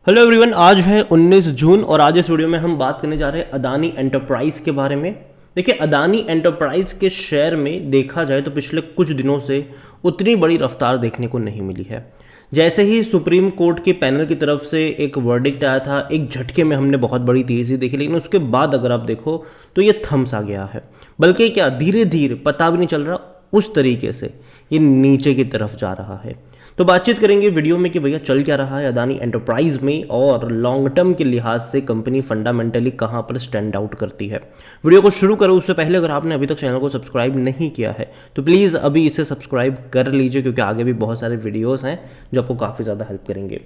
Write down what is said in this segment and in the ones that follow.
Hello everyone, आज है 19 जून और आज इस वीडियो में हम बात करने जा रहे हैं अदानी एंटरप्राइज के बारे में। देखिए, अदानी एंटरप्राइज के शेयर में देखा जाए तो पिछले कुछ दिनों से उतनी बड़ी रफ्तार देखने को नहीं मिली है। जैसे ही सुप्रीम कोर्ट के पैनल की तरफ से एक वर्डिक्ट आया था, एक झटके में हमने बहुत बड़ी तेज़ी देखी, लेकिन उसके बाद अगर आप देखो तो ये थम सा गया है। बल्कि क्या, धीरे धीरे पता भी नहीं चल रहा उस तरीके से ये नीचे की तरफ जा रहा है। तो बातचीत करेंगे वीडियो में कि भैया चल क्या रहा है अदानी एंटरप्राइज में और लॉन्ग टर्म के लिहाज से कंपनी फंडामेंटली कहां पर स्टैंड आउट करती है। वीडियो को शुरू करो उससे पहले अगर आपने अभी तक चैनल को सब्सक्राइब नहीं किया है तो प्लीज़ अभी इसे सब्सक्राइब कर लीजिए, क्योंकि आगे भी बहुत सारे वीडियोज़ हैं जो आपको काफ़ी ज़्यादा हेल्प करेंगे।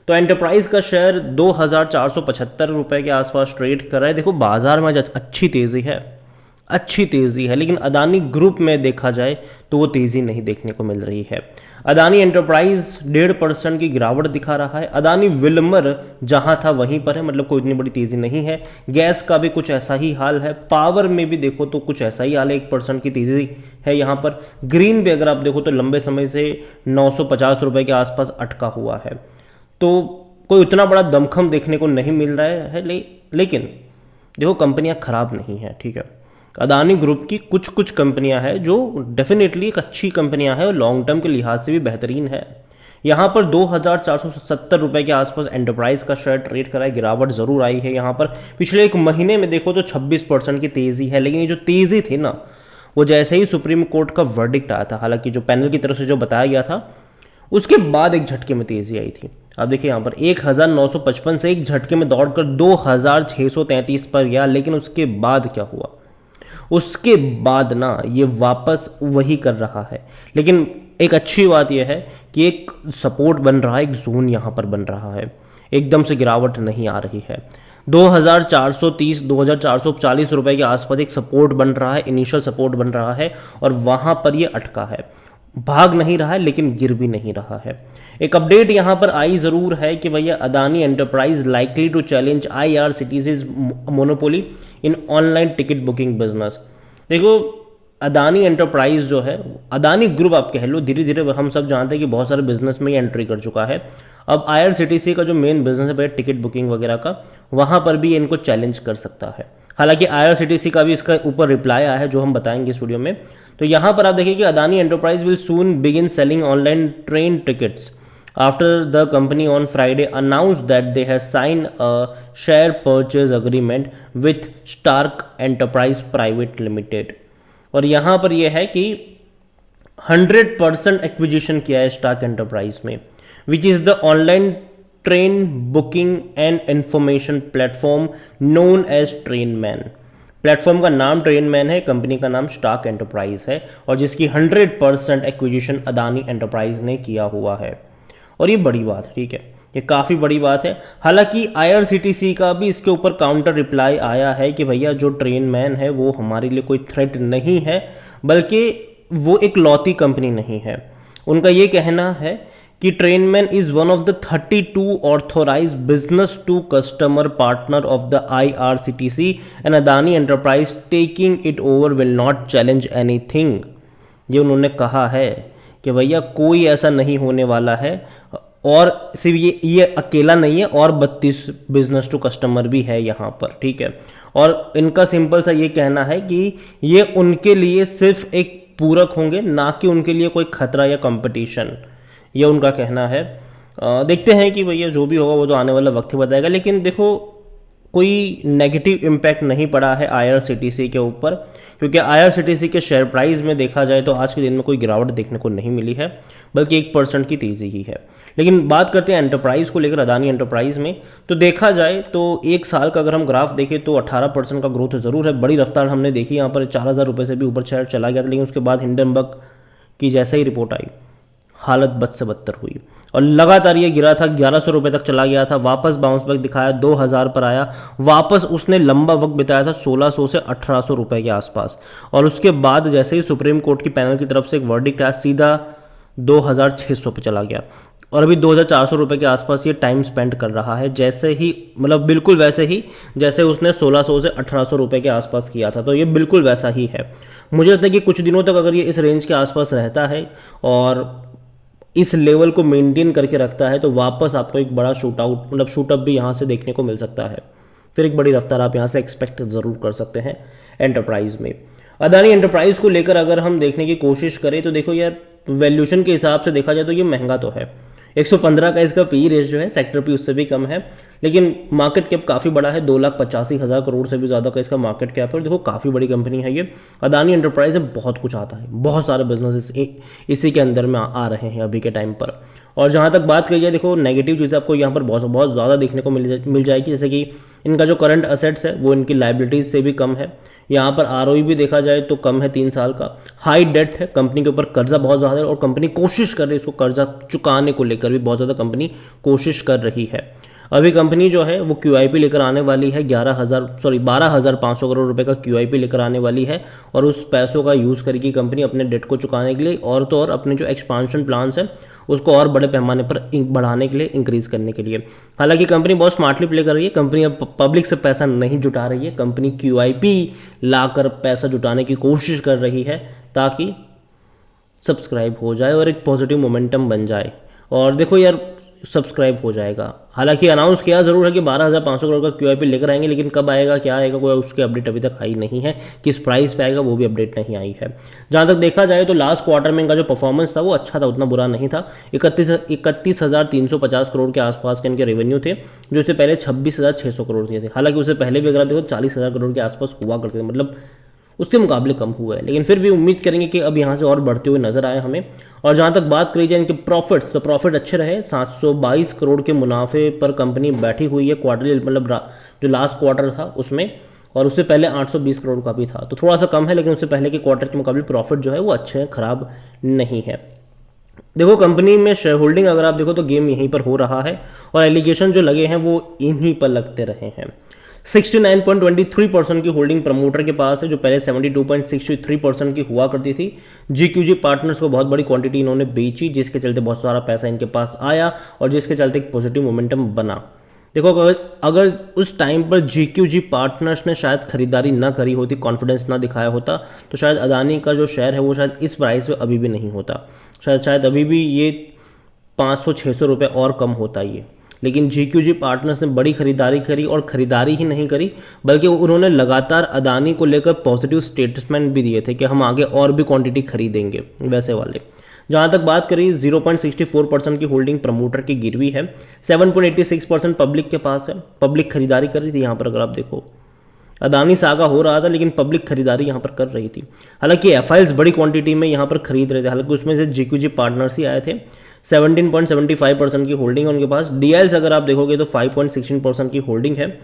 तो एंटरप्राइज का शेयर 2475 रुपये के आसपास ट्रेड कर रहा है। देखो, बाजार में अच्छी तेज़ी है, लेकिन अदानी ग्रुप में देखा जाए तो वो तेज़ी नहीं देखने को मिल रही है। अदानी एंटरप्राइज 1.5% की गिरावट दिखा रहा है। अदानी विल्मर जहां था वहीं पर है, मतलब कोई इतनी बड़ी तेज़ी नहीं है। गैस का भी कुछ ऐसा ही हाल है। पावर में भी देखो तो कुछ ऐसा ही हाल है, 1% की तेज़ी है यहाँ पर। ग्रीन भी अगर आप देखो तो लंबे समय से 950 रुपये के आसपास अटका हुआ है। तो कोई उतना बड़ा दमखम देखने को नहीं मिल रहा है, लेकिन देखो, कंपनियाँ खराब नहीं हैं, ठीक है। अदानी ग्रुप की कुछ कुछ कंपनियां हैं जो डेफिनेटली एक अच्छी कंपनियां हैं और लॉन्ग टर्म के लिहाज से भी बेहतरीन है। यहाँ पर 2470 रुपये के आसपास एंटरप्राइज का शेयर ट्रेड करा है। गिरावट जरूर आई है यहाँ पर। पिछले एक महीने में देखो तो 26% की तेज़ी है, लेकिन ये जो तेज़ी थी ना, वो जैसे ही सुप्रीम कोर्ट का वर्डिक्ट आया था, हालांकि जो पैनल की तरफ से जो बताया गया था उसके बाद एक झटके में तेज़ी आई थी। अब देखिए यहाँ पर 1955 से एक झटके में दौड़कर 2633 पर गया, लेकिन उसके बाद क्या हुआ? उसके बाद ना ये वापस वही कर रहा है। लेकिन एक अच्छी बात यह है कि एक सपोर्ट बन रहा है, एक जोन यहाँ पर बन रहा है। एकदम से गिरावट नहीं आ रही है। 2430 2440 रुपए के आसपास एक सपोर्ट बन रहा है, इनिशियल सपोर्ट बन रहा है और वहाँ पर ये अटका है। भाग नहीं रहा है लेकिन गिर भी नहीं रहा है। एक अपडेट यहाँ पर आई ज़रूर है कि भैया Adani enterprise likely to challenge IRCTC's monopoly in online ticket booking business. देखो, अदानी एंटरप्राइज जो है, अदानी ग्रुप आप कह लो, धीरे धीरे हम सब जानते हैं कि बहुत सारे बिजनेस में एंट्री कर चुका है। अब IRCTC का जो मेन बिजनेस है भैया टिकट बुकिंग वगैरह का, वहाँ पर भी इनको चैलेंज कर सकता है। हालांकि IRCTC का भी इसका ऊपर रिप्लाई आया है जो हम बताएंगे इस वीडियो में। तो यहाँ पर आप देखिए कि Adani enterprise will soon begin selling online train tickets after the company on Friday announced that they had signed a share purchase agreement with Stark Enterprise Private Limited। और यहाँ पर यह है कि 100% एक्विजिशन किया है स्टार्क एंटरप्राइज में, which is the online train booking and information platform known as Trainman. Platform का नाम ट्रेन मैन है, कंपनी का नाम स्टार्क एंटरप्राइज है और जिसकी 100% एक्विजिशन अदानी एंटरप्राइज ने किया हुआ है। और ये बड़ी बात है, ठीक है, ये काफ़ी बड़ी बात है। हालांकि IRCTC का भी इसके ऊपर काउंटर रिप्लाई आया है कि भैया जो ट्रेन मैन है वो हमारे लिए कोई थ्रेट नहीं है, बल्कि वो एक लौती कंपनी नहीं है। उनका ये कहना है कि Trainman is one of the 32 authorise business to customer partner of the IRCTC and Adani enterprise taking it over will not challenge anything. ये उन्होंने कहा है कि भैया कोई ऐसा नहीं होने वाला है, और सिर्फ ये अकेला नहीं है, और 32 बिजनेस टू कस्टमर भी है यहाँ पर, ठीक है। और इनका सिंपल सा ये कहना है कि ये उनके लिए सिर्फ एक पूरक होंगे, ना कि उनके लिए कोई खतरा या कंपटीशन, ये उनका कहना है। देखते हैं कि भैया जो भी होगा वो तो आने वाला वक्त ही बताएगा। लेकिन देखो, कोई नेगेटिव इम्पैक्ट नहीं पड़ा है IRCTC के ऊपर, क्योंकि IRCTC के शेयर प्राइस में देखा जाए तो आज के दिन में कोई गिरावट देखने को नहीं मिली है, बल्कि 1% की तेज़ी ही है। लेकिन बात करते हैं एंटरप्राइज को लेकर, अदानी एंटरप्राइज में तो देखा जाए तो एक साल का अगर हम ग्राफ देखें तो 18% का ग्रोथ जरूर है। बड़ी रफ्तार हमने देखी, यहाँ पर 4000 रुपये से भी ऊपर शेयर चला गया था, लेकिन उसके बाद हिंडनबर्ग की जैसे ही रिपोर्ट आई, हालत बद से बदतर हुई और लगातार ये गिरा था। 1100 रुपये तक चला गया था, वापस बाउंस बैक दिखाया, 2000 पर आया, वापस उसने लंबा वक्त बिताया था 1600 से 1800 रुपये के आसपास। और उसके बाद जैसे ही सुप्रीम कोर्ट की पैनल की तरफ से एक वर्डिक्ट आया, सीधा 2600 पे चला गया और अभी 2400 रुपये के आसपास ये टाइम स्पेंड कर रहा है। जैसे ही, मतलब बिल्कुल वैसे ही जैसे उसने 1600 से 1800 रुपये के आसपास किया था, तो ये बिल्कुल वैसा ही है। मुझे लगता है कि कुछ दिनों तक अगर ये इस रेंज के आसपास रहता है और इस लेवल को मेंटेन करके रखता है तो वापस आपको एक बड़ा शूट आउट मतलब शूटअप भी यहाँ से देखने को मिल सकता है। फिर एक बड़ी रफ्तार आप यहाँ से एक्सपेक्ट ज़रूर कर सकते हैं एंटरप्राइज में। अदानी एंटरप्राइज को लेकर अगर हम देखने की कोशिश करें तो देखो यार, वैल्यूएशन के हिसाब से देखा जाए तो ये महंगा तो है। 115 का इसका पी रेशियो है, सेक्टर पी उससे भी कम है, लेकिन मार्केट कैप काफ़ी बड़ा है, 2,85,000 करोड़ से भी ज़्यादा का इसका मार्केट कैप है। और देखो काफ़ी बड़ी कंपनी है ये अदानी एंटरप्राइज में, बहुत कुछ आता है, बहुत सारे बिजनेस इसी के अंदर में आ रहे हैं अभी के टाइम पर। और जहाँ तक बात की जाए, देखो नेगेटिव चीज़ें आपको यहाँ पर बहुत बहुत ज़्यादा देखने को मिल जाएगी, जैसे कि इनका जो करंट असेट्स है वो इनकी लाइबिलिटीज़ से भी कम है। यहाँ पर आरओई भी देखा जाए तो कम है 3 साल का। हाई डेट है, कंपनी के ऊपर कर्जा बहुत ज़्यादा है और कंपनी कोशिश कर रही है इसको कर्जा चुकाने को लेकर भी बहुत ज़्यादा कंपनी कोशिश कर रही है। अभी कंपनी जो है वो क्यूआईपी लेकर आने वाली है, 12,500 करोड़ रुपए का क्यूआईपी लेकर आने वाली है। और उस पैसों का यूज़ करेगी कंपनी अपने डेट को चुकाने के लिए, और तो और अपने जो एक्सपांशन प्लान्स है उसको और बड़े पैमाने पर बढ़ाने के लिए, इंक्रीज करने के लिए। हालांकि कंपनी बहुत स्मार्टली प्ले कर रही है, कंपनी अब पब्लिक से पैसा नहीं जुटा रही है, कंपनी क्यूआईपी लाकर पैसा जुटाने की कोशिश कर रही है ताकि सब्सक्राइब हो जाए और एक पॉजिटिव मोमेंटम बन जाए। और देखो यार, सब्सक्राइब हो जाएगा। हालांकि अनाउंस किया ज़रूर है कि 12,500 करोड़ का क्यूआईपी लेकर आएंगे, लेकिन कब आएगा क्या आएगा कोई उसकी अपडेट अभी तक आई नहीं है। किस प्राइस पे आएगा वो भी अपडेट नहीं आई है। जहाँ तक देखा जाए तो लास्ट क्वार्टर में इनका जो परफॉर्मेंस था वो अच्छा था, उतना बुरा नहीं था। 31,350 करोड़ के आसपास के इनके रेवेन्यू थे, जो इससे पहले 26,600 करोड़ थे। हालांकि उससे पहले भी अगर देखो 40,000 करोड़ के आसपास हुआ करते थे, मतलब उसके मुकाबले कम हुआ है, लेकिन फिर भी उम्मीद करेंगे कि अब यहाँ से और बढ़ते हुए नजर आए हमें। और जहाँ तक बात करी जाए इनके प्रॉफिट्स, तो प्रॉफिट अच्छे रहे, 722 करोड़ के मुनाफे पर कंपनी बैठी हुई है क्वार्टरली, मतलब जो लास्ट क्वार्टर था उसमें। और उससे पहले 820 करोड़ का भी था, तो थोड़ा सा कम है, लेकिन उससे पहले के क्वार्टर के मुकाबले प्रॉफिट जो है वो अच्छे हैं, खराब नहीं है। देखो कंपनी में शेयर होल्डिंग अगर आप देखो तो गेम यहीं पर हो रहा है, और एलिगेशन जो लगे हैं वो इन्हीं पर लगते रहे हैं। 69.23% की होल्डिंग प्रमोटर के पास है, जो पहले 72.63% की हुआ करती थी। जीक्यूजी पार्टनर्स को बहुत बड़ी क्वांटिटी इन्होंने बेची, जिसके चलते बहुत सारा पैसा इनके पास आया और जिसके चलते एक पॉजिटिव मोमेंटम बना। देखो अगर उस टाइम पर जीक्यूजी पार्टनर्स ने शायद खरीदारी ना करी होती, कॉन्फिडेंस ना दिखाया होता, तो शायद अदानी का जो शेयर है वो शायद इस प्राइस पे अभी भी नहीं होता, शायद अभी भी ये 500-600 रुपये और कम होता ये। लेकिन जीक्यूजी पार्टनर्स ने बड़ी खरीदारी करी, और खरीदारी ही नहीं करी बल्कि उन्होंने लगातार अदानी को लेकर पॉजिटिव स्टेटमेंट भी दिए थे कि हम आगे और भी क्वांटिटी खरीदेंगे वैसे वाले। जहाँ तक बात करी 0.64% की होल्डिंग प्रमोटर की गिरवी है, 7.86% पब्लिक के पास है। पब्लिक खरीदारी कर रही थी यहाँ पर, अगर आप देखो अदानी सागा हो रहा था लेकिन पब्लिक खरीदारी यहाँ पर कर रही थी। हालांकि एफआईएल्स बड़ी क्वांटिटी में यहाँ पर खरीद रहे थे, हालांकि उसमें से जीक्यूजी पार्टनर्स ही आए थे। 17.75% की होल्डिंग है उनके पास। डीएल्स अगर आप देखोगे तो 5.16% की होल्डिंग है,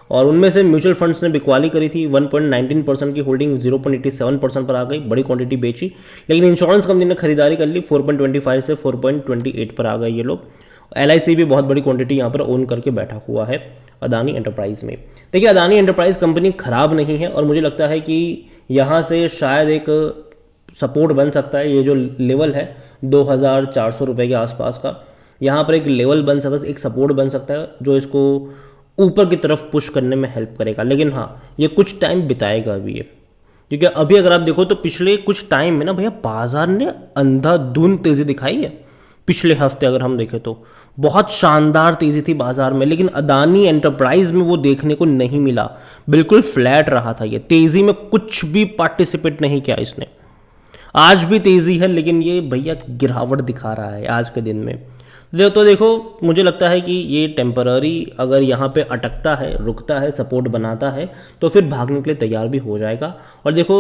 और उनमें से म्यूचुअल फंड्स ने बिकवाली करी थी, 1.19% की होल्डिंग 0.87% पर आ गई, बड़ी क्वांटिटी बेची। लेकिन इंश्योरेंस कंपनी ने खरीदारी कर ली, 4.25 से 4.28 पर आ गए ये लोग। एलआईसी भी बहुत बड़ी क्वांटिटी यहाँ पर ओन करके बैठा हुआ है अदानी एंटरप्राइज में। देखिए अदानी एंटरप्राइज कंपनी खराब नहीं है, और मुझे लगता है कि यहाँ से शायद एक सपोर्ट बन सकता है, ये जो लेवल है 2,400 रुपये के आसपास का, यहाँ पर एक लेवल बन सकता है, एक सपोर्ट बन सकता है जो इसको ऊपर की तरफ पुश करने में हेल्प करेगा। लेकिन हाँ, ये कुछ टाइम बिताएगा अभी ये, क्योंकि अभी अगर आप देखो तो पिछले कुछ टाइम में ना भैया बाजार ने अंधाधुंध तेज़ी दिखाई है। पिछले हफ्ते अगर हम देखें तो बहुत शानदार तेज़ी थी बाजार में, लेकिन अदानी एंटरप्राइज में वो देखने को नहीं मिला, बिल्कुल फ्लैट रहा था ये, तेज़ी में कुछ भी पार्टिसिपेट नहीं किया इसने। आज भी तेज़ी है लेकिन ये भैया गिरावट दिखा रहा है आज के दिन में। तो देखो मुझे लगता है कि ये टेम्पररी अगर यहाँ पे अटकता है, रुकता है, सपोर्ट बनाता है, तो फिर भागने के लिए तैयार भी हो जाएगा। और देखो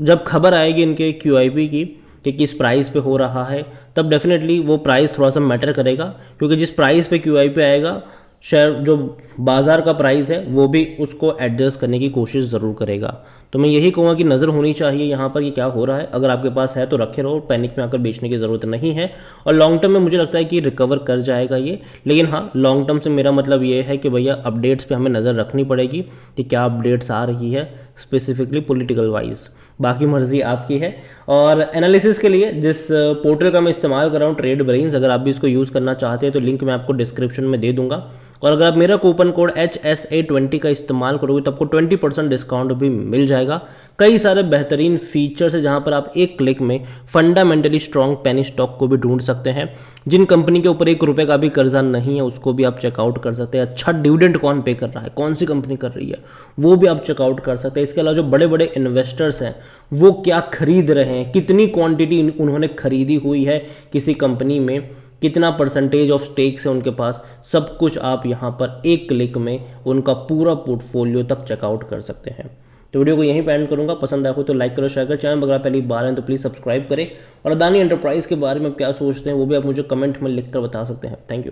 जब खबर आएगी इनके क्यूआईपी की कि किस प्राइस पे हो रहा है, तब डेफिनेटली वो प्राइस थोड़ा सा मैटर करेगा, क्योंकि जिस प्राइस पे क्यूआईपी आएगा शेयर जो बाज़ार का प्राइस है वो भी उसको एडजस्ट करने की कोशिश ज़रूर करेगा। तो मैं यही कहूँगा कि नज़र होनी चाहिए यहाँ पर कि क्या हो रहा है। अगर आपके पास है तो रखे रहो, पैनिक में आकर बेचने की ज़रूरत नहीं है। और लॉन्ग टर्म में मुझे लगता है कि रिकवर कर जाएगा ये, लेकिन हाँ लॉन्ग टर्म से मेरा मतलब ये है कि भैया अपडेट्स पे हमें नज़र रखनी पड़ेगी कि क्या अपडेट्स आ रही है स्पेसिफिकली पॉलिटिकल वाइज। बाकी मर्जी आपकी है। और एनालिसिस के लिए जिस पोर्टल का मैं इस्तेमाल कर रहा हूँ, ट्रेड ब्रेन्स, अगर आप भी इसको यूज़ करना चाहते हैं तो लिंक मैं आपको डिस्क्रिप्शन में दे दूँगा। और अगर आप मेरा कूपन कोड HSA20 का इस्तेमाल करोगे तो आपको 20% डिस्काउंट भी मिल जाएगा। कई सारे बेहतरीन फीचर्स है जहां पर आप एक क्लिक में फंडामेंटली स्ट्रॉन्ग पेनी स्टॉक को भी ढूंढ सकते हैं। जिन कंपनी के ऊपर ₹1 का भी कर्जा नहीं है उसको भी आप चेकआउट कर सकते हैं। अच्छा डिविडेंड कौन पे कर रहा है, कौन सी कंपनी कर रही है, वो भी आप चेकआउट कर सकते हैं। इसके अलावा जो बड़े बड़े इन्वेस्टर्स हैं वो क्या खरीद रहे हैं, कितनी क्वांटिटी उन्होंने खरीदी हुई है किसी कंपनी में, कितना परसेंटेज ऑफ स्टेक्स है उनके पास, सब कुछ आप यहाँ पर एक क्लिक में उनका पूरा पोर्टफोलियो तक चेकआउट कर सकते हैं। तो वीडियो को यहीं पे एंड करूंगा। पसंद आया हो तो लाइक करो, शेयर करो। चैनल अगर आप पहली बार हैं तो प्लीज़ सब्सक्राइब करें। और अदानी एंटरप्राइज के बारे में क्या सोचते हैं वो भी आप मुझे कमेंट में लिखकर बता सकते हैं। Thank you.